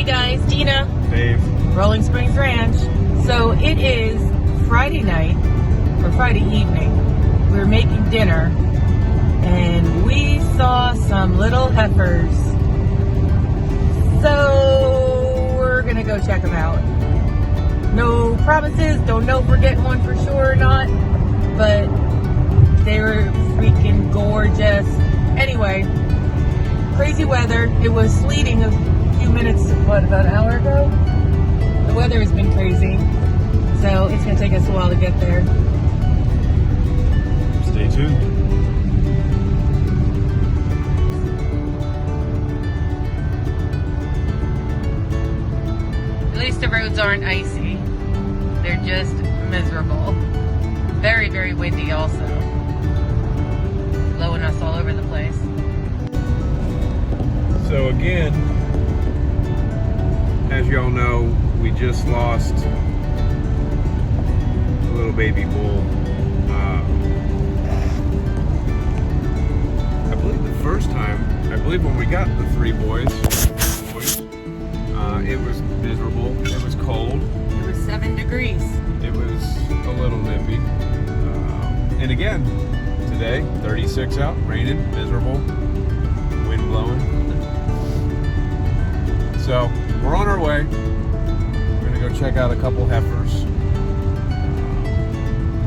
guys, Dina, Dave. Rolling Springs Ranch. So it is Friday night, or Friday evening. We're making dinner, and we saw some little heifers. So we're gonna go check them out. No promises, don't know if we're getting one for sure or not, but they were freaking gorgeous. Anyway, crazy weather. It was sleeting a few minutes, about an hour ago? The weather has been crazy, so it's gonna take us a while to get there. Stay tuned. At least the roads aren't icy. They're just miserable. Very, very windy also. Blowing us all over the place. So again, as y'all know, we just lost a little baby bull. I believe the first time, when we got the three boys, it was miserable. It was cold. It was 7 degrees. It was a little nippy. And again, today, 36 out, raining, miserable, wind blowing. So, we're on our way. We're gonna go check out a couple heifers.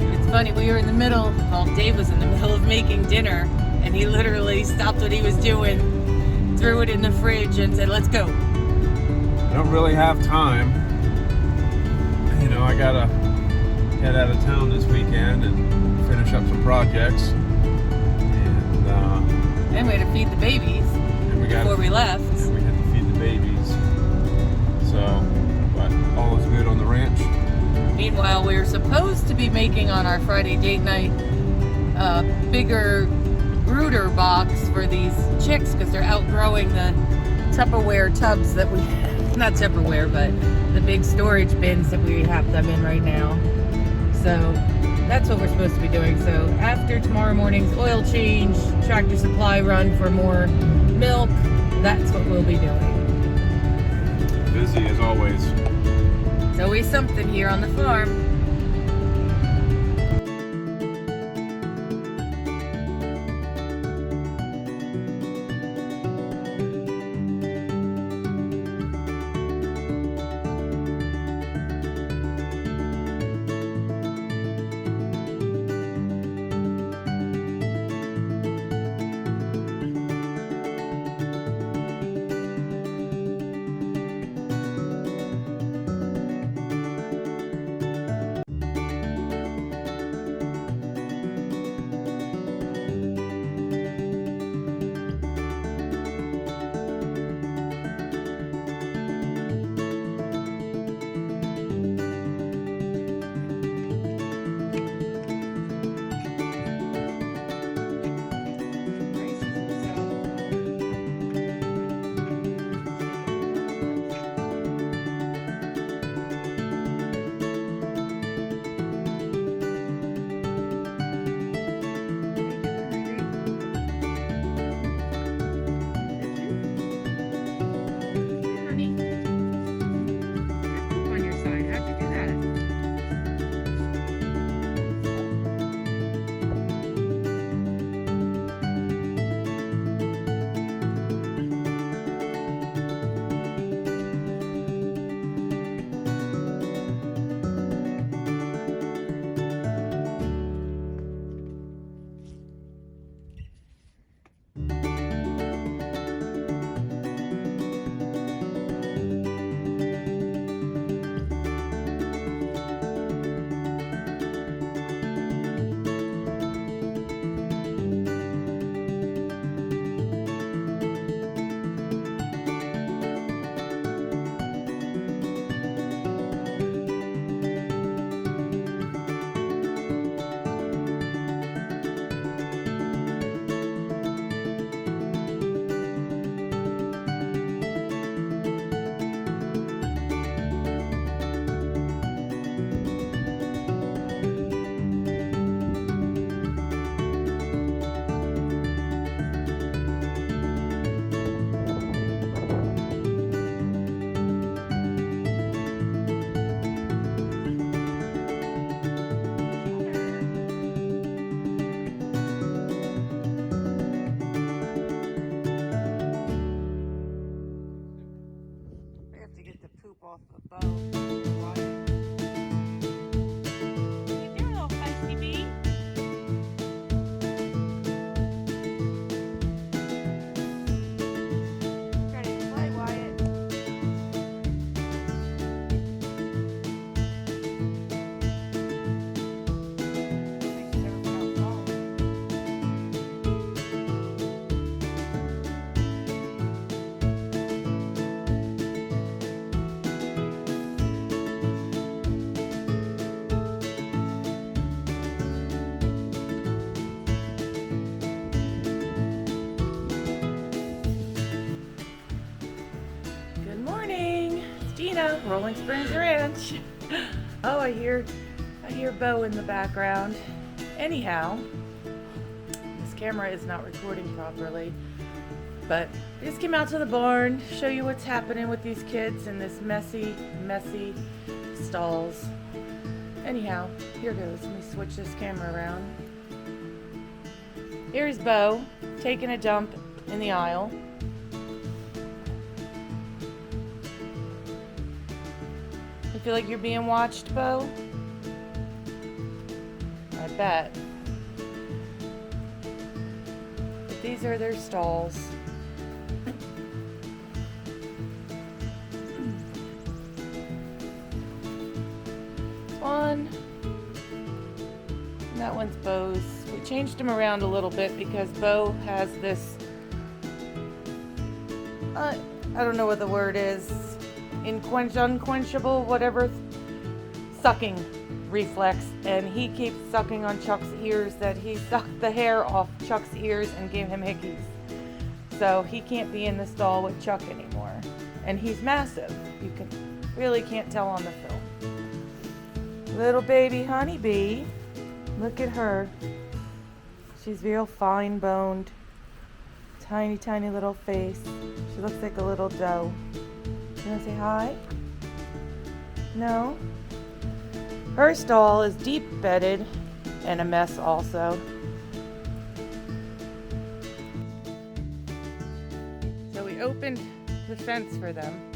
It's funny, we were in the middle, Dave was in the middle of making dinner, and he literally stopped what he was doing, threw it in the fridge, and said, let's go. I don't really have time. You know, I gotta head out of town this weekend and finish up some projects. And we had to feed the babies before we left. And we had to feed the babies. So, but all is good on the ranch. Meanwhile, we were supposed to be making on our Friday date night a bigger brooder box for these chicks because they're outgrowing the Tupperware tubs that we, not Tupperware, but the big storage bins that we have them in right now. So that's what we're supposed to be doing. So after tomorrow morning's oil change, tractor supply run for more milk, that's what we'll be doing. Busy as always. It's always something here on the farm. off of Bo. What you doing, little feisty bee? Ready to play, Wyatt? Thanks for everyone outside. Good morning, it's Dina, Rolling Springs Ranch. Oh, I hear Bo in the background. Anyhow, this camera is not recording properly, but I just came out to the barn, show you what's happening with these kids in this messy stalls. Anyhow, here goes. Let me switch this camera around. Here's Bo taking a dump in the aisle. You feel like you're being watched, Bo? I bet. But these are their stalls. One. And that one's Bo's. We changed them around a little bit because Bo has this, I don't know what the word is, unquenchable, whatever, sucking reflex, and he keeps sucking on Chuck's ears. That he sucked the hair off Chuck's ears and gave him hickeys. So he can't be in the stall with Chuck anymore. And he's massive. You really can't tell on the film. Little baby honeybee. Look at her. She's real fine boned. Tiny little face. She looks like a little doe. You want to say hi? No? Her stall is deep bedded and a mess also. So we opened the fence for them.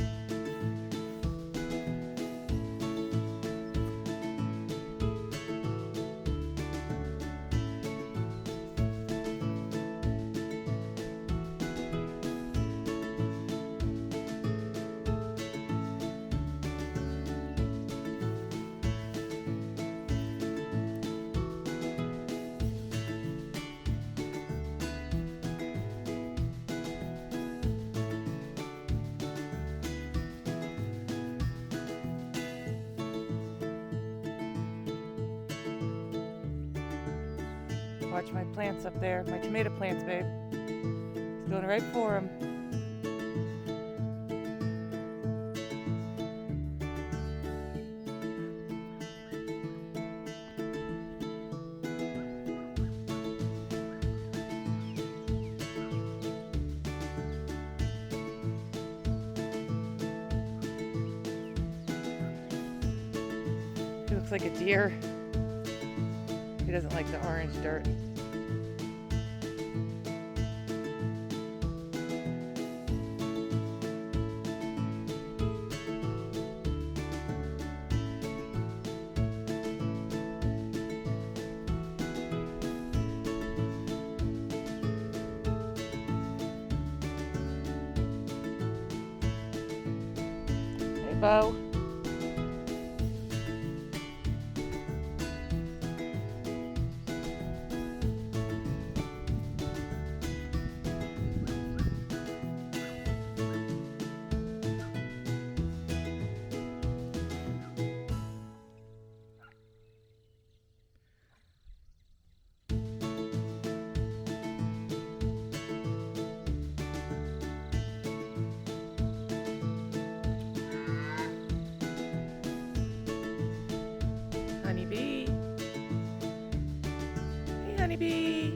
Watch my plants up there, my tomato plants, babe. He's going right for them. He looks like a deer. He doesn't like the orange dirt. Hey, Bo. Honeybee. Hey, honeybee.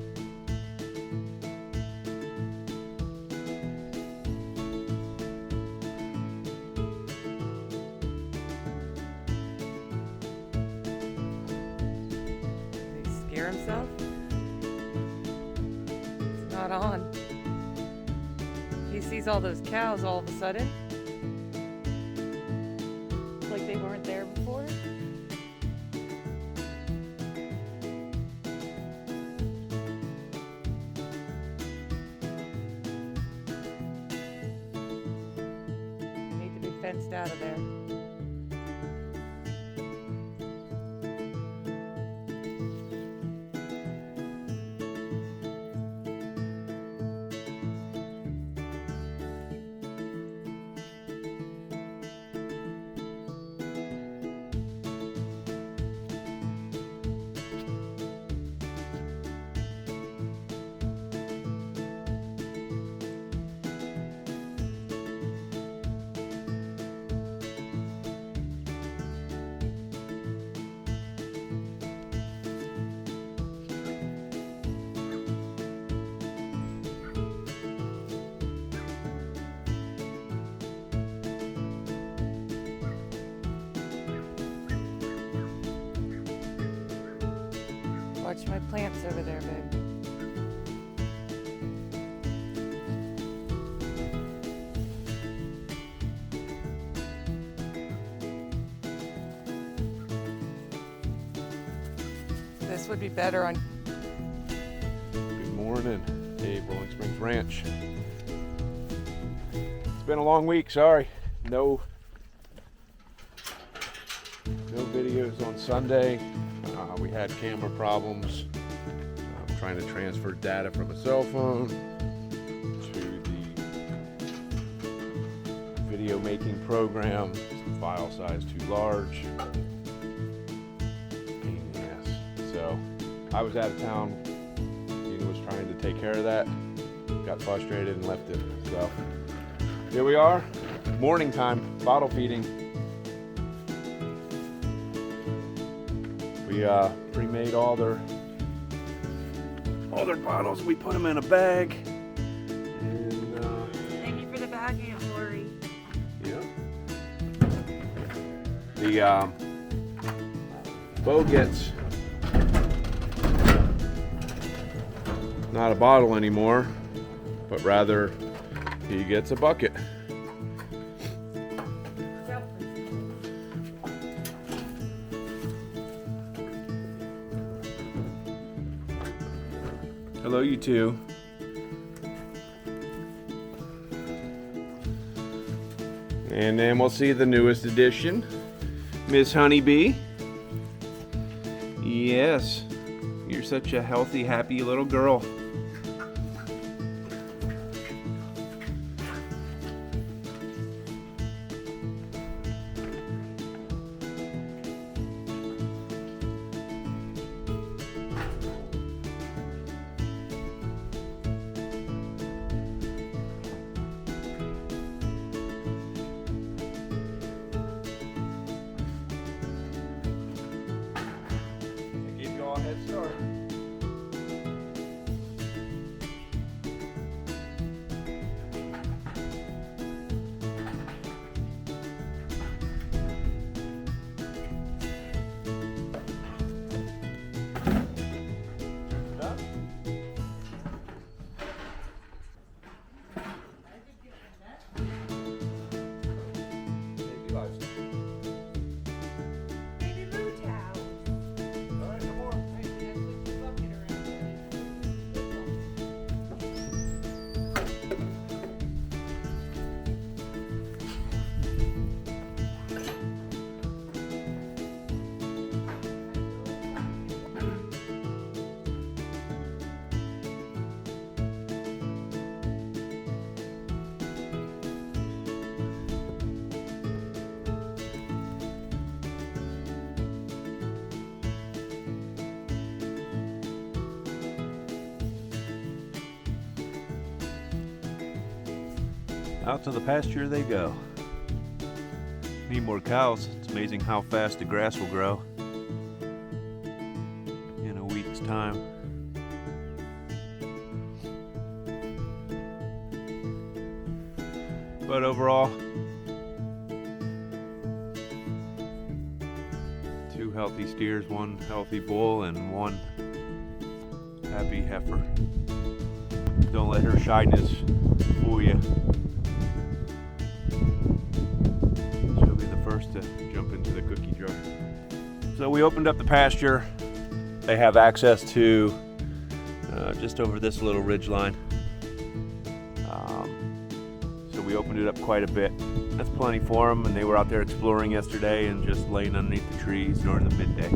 Did he scare himself? It's not on. He sees all those cows all of a sudden. fenced out of there. Watch my plants over there, babe. This would be better on... Good morning, Dave, Rolling Springs Ranch. It's been a long week, sorry. No videos on Sunday. We had camera problems. I'm trying to transfer data from a cell phone to the video making program. Some file size too large. Pain in the ass. So I was out of town. Dina was trying to take care of that. Got frustrated and left it. So here we are. Morning time, bottle feeding. We pre-made all their bottles. We put them in a bag. And, Thank you for the bag, Aunt Lori. yeah. The Bo gets not a bottle anymore, but rather he gets a bucket. Hello, you two. And then we'll see the newest addition, Miss Honeybee. Yes, you're such a healthy, happy little girl. Head start. Out to the pasture they go. Need more cows. It's amazing how fast the grass will grow in a week's time. But overall, 2 healthy steers, 1 healthy bull, and 1 happy heifer. Don't let her shyness fool you. She'll be the first to jump into the cookie jar. So we opened up the pasture. They have access to just over this little ridge line. So we opened it up quite a bit. That's plenty for them, and they were out there exploring yesterday and just laying underneath the trees during the midday.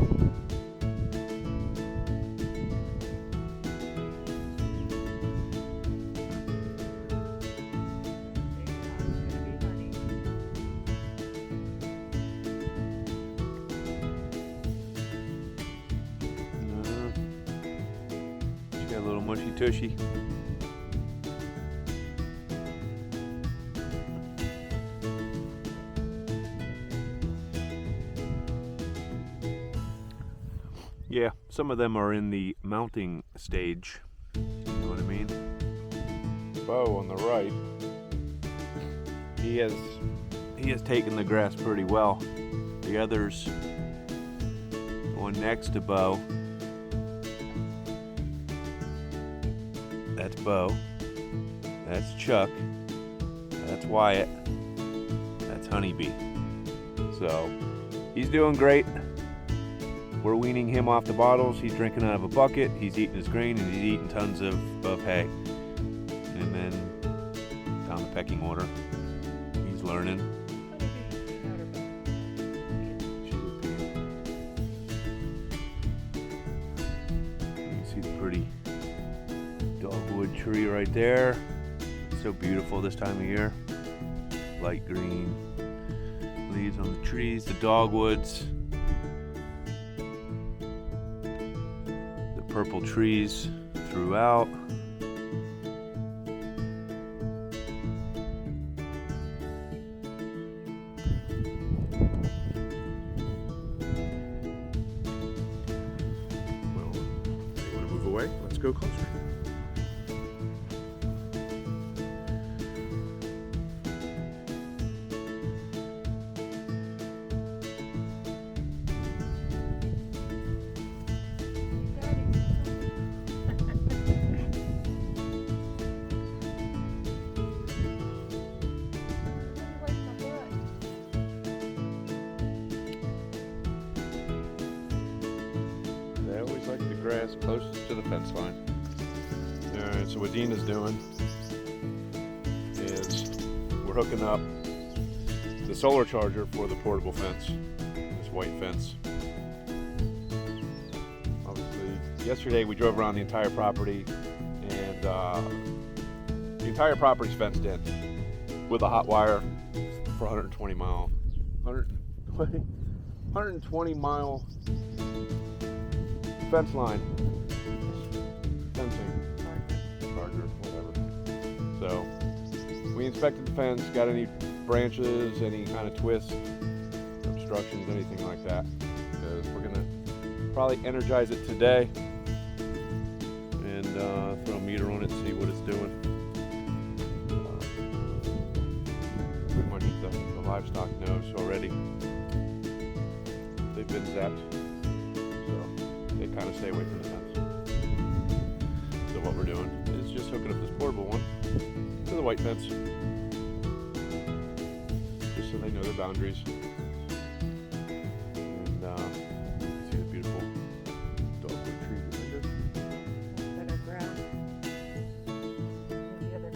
She got a little mushy tushy. Yeah, some of them are in the mounting stage. You know what I mean? Bo on the right. He has taken the grass pretty well. The others, the one next to Bo, that's Bo, that's Chuck, that's Wyatt, that's Honeybee. So he's doing great. We're weaning him off the bottles. He's drinking out of a bucket. He's eating his grain, and he's eating tons of hay. And then down the pecking order, he's learning. She's a pig. You can see the pretty dogwood tree right there. So beautiful this time of year. Light green leaves on the trees, the dogwoods. Purple trees throughout. Well, you want to move away? Let's go closer. They always like the grass closest to the fence line. Alright, so what Dean is doing is we're hooking up the solar charger for the portable fence, this white fence. Obviously, yesterday we drove around the entire property, and the entire property's fenced in with a hot wire for 120 mile fence line, fencing, charger, whatever. So we inspected the fence, got any branches, any kind of twists, obstructions, anything like that, because we're gonna probably energize it today and throw a meter on it and see what it's doing. Pretty much the livestock knows already. They've been zapped, so they kind of stay away from the fence. So what we're doing is just hooking up this portable one to the white fence, just so they know their boundaries. And you can see the beautiful dogwood tree behind it. Better ground. The other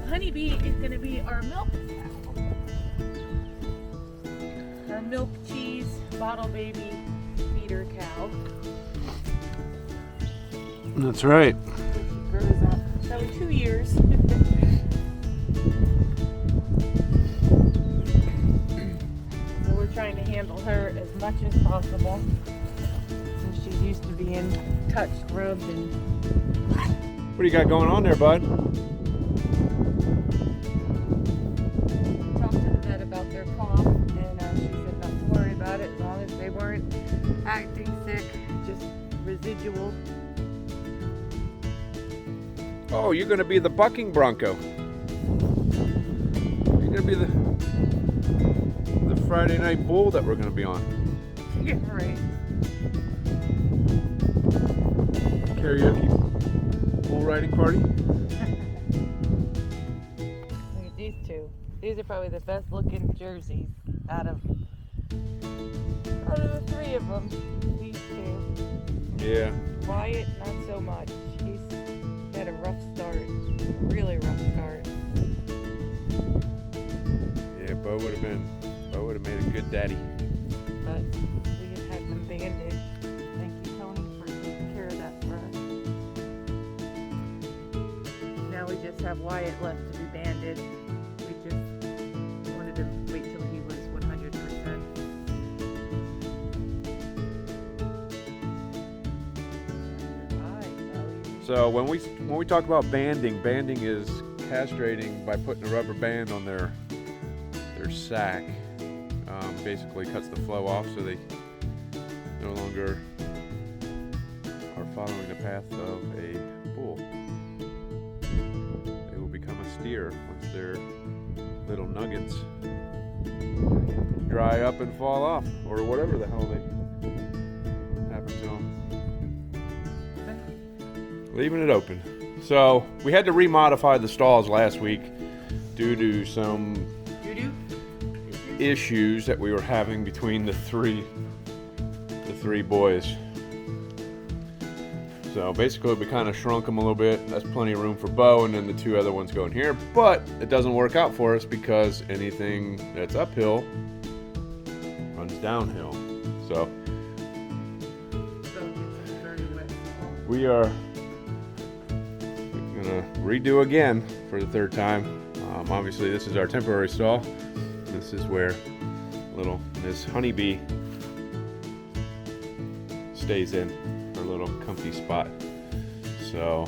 Honeybee is going to be our milk cow. Our milk, cheese, bottle baby, feeder cow. That's right. She grows up. So 2 years. So we're trying to handle her as much as possible, since she's used to being touched, rubbed, and What do you got going on there, bud? talked to the vet about their cough, and she said not to worry about it as long as they weren't acting sick, just residual. Oh, you're going to be the bucking bronco. You're going to be the Friday night bull that we're going to be on. Yeah, right. Karaoke bull riding party. Look at these two. These are probably the best looking jerseys out of Out of the three of them, these two. Yeah. Wyatt, not so much. He's had a rough start. Really rough start. Yeah, Bo would have made a good daddy. But we have had them banded. Thank you, Tony, for taking care of that for us. Now we just have Wyatt left to be banded. We just wanted to wait till he was 100%. So when we talk about banding is castrating by putting a rubber band on their sac. Basically cuts the flow off so they no longer are following the path of a bull. They will become a steer once their little nuggets dry up and fall off, or whatever the hell they happen to them. Leaving it open. So we had to remodify the stalls last week due to some issues that we were having between the three boys. So basically we kind of shrunk them a little bit. That's plenty of room for Bo, and then the two other ones go in here. But it doesn't work out for us because anything that's uphill runs downhill. So we are gonna redo again for the third time. Obviously this is our temporary stall. This is where little Miss Honeybee stays in her little comfy spot. So